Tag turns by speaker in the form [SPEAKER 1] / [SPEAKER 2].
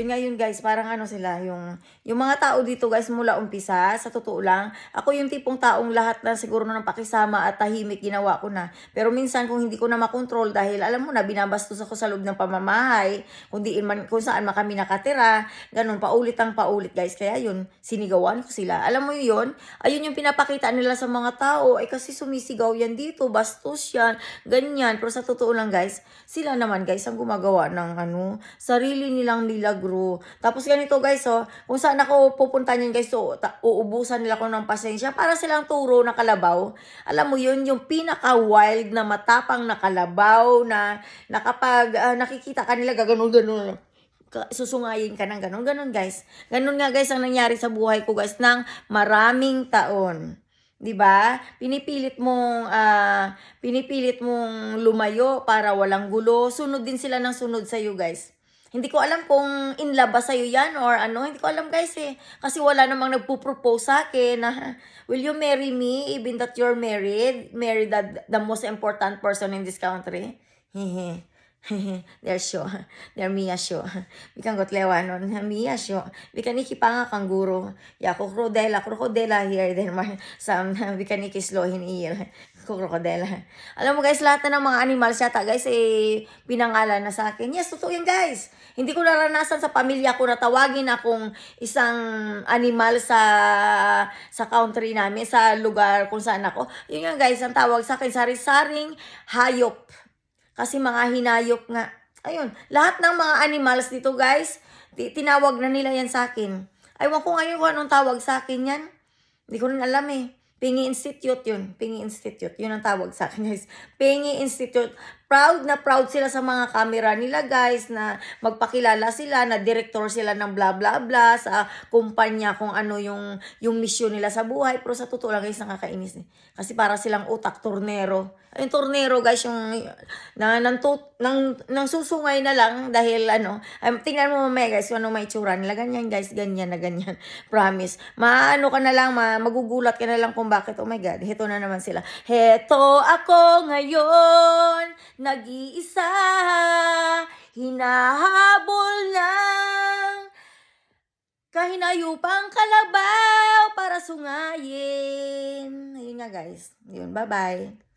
[SPEAKER 1] Yun nga yun guys, parang ano sila, yung mga tao dito guys mula umpisa, sa totoo lang, ako yung tipong taong lahat na siguro ng pakisama at tahimik ginawa ko na. Pero minsan kung hindi ko na makontrol dahil alam mo na binabastos ako sa loob ng pamamahay, kung saan man kami nakatira, ganun, paulit ang paulit guys. Kaya yun, sinigawan ko sila. Alam mo yun, ayun yung pinapakita nila sa mga tao, ay kasi sumisigaw yan dito, bastos yan, ganyan. Pero sa totoo lang guys, sila naman guys ang gumagawa ng sarili nilang milagro. Tapos ganito guys, kung saan ako pupunta niyan guys, so uubusan nila ko ng pasensya para silang turo na kalabaw. Alam mo yun, yung pinaka-wild na matapang na kalabaw na kapag nakikita ka nila gaganon-ganon, susungayin ka ng ganon-ganon guys. Ganon nga guys ang nangyari sa buhay ko guys ng maraming taon. 'Di ba? Pinipilit mong lumayo para walang gulo. Sunod din sila ng sunod sa iyo, guys. Hindi ko alam kung in love ba sa'yo yan or ano. Hindi ko alam guys eh. Kasi wala namang nagpo-propose sa akin na, will you marry me even that you're married? Marry the most important person in this country? Hehe. They're sure. They're Mia sure. Bikan gotlewanon. Mia sure. Bikan ikipanga kangguro. Yako krokodela here. Then some bikan ikislohin iyer. Krokodela. Alam mo guys, lahat na ng mga animals yata guys pinangalan na sa akin. Yes, totoo yan guys. Hindi ko naranasan sa pamilya ko na tawagin akong isang animal sa country namin, sa lugar kung saan ako. Yun yan guys, ang tawag sa akin, sari-saring hayop. Kasi mga hinayop nga. Ayun, lahat ng mga animals dito guys, tinawag na nila yan sa akin. Aywan ko ngayon kung anong tawag sa akin yan. Hindi ko rin alam eh. Pingi Institute yun. Pingi Institute. Yun ang tawag sa akin guys. Pingi Institute. Proud na proud sila sa mga camera nila guys na magpakilala sila na director sila ng bla bla bla sa kumpanya kung ano yung mission nila sa buhay. Pero sa totoo lang guys, nakakainis eh. Kasi para silang utak tornero. Yung tornero guys yung nang susungay na lang dahil tingnan mo mamaya guys kung ano may itsura nila. Ganyan guys, ganyan na ganyan. Promise. Maano ka na lang, magugulat ka na lang kung bakit. Oh my God, heto na naman sila. Heto ako ngayon, nag-iisa, hinahabol ng kahinayupang kalabaw para sungayin. Ayun nga guys. Yun, bye-bye.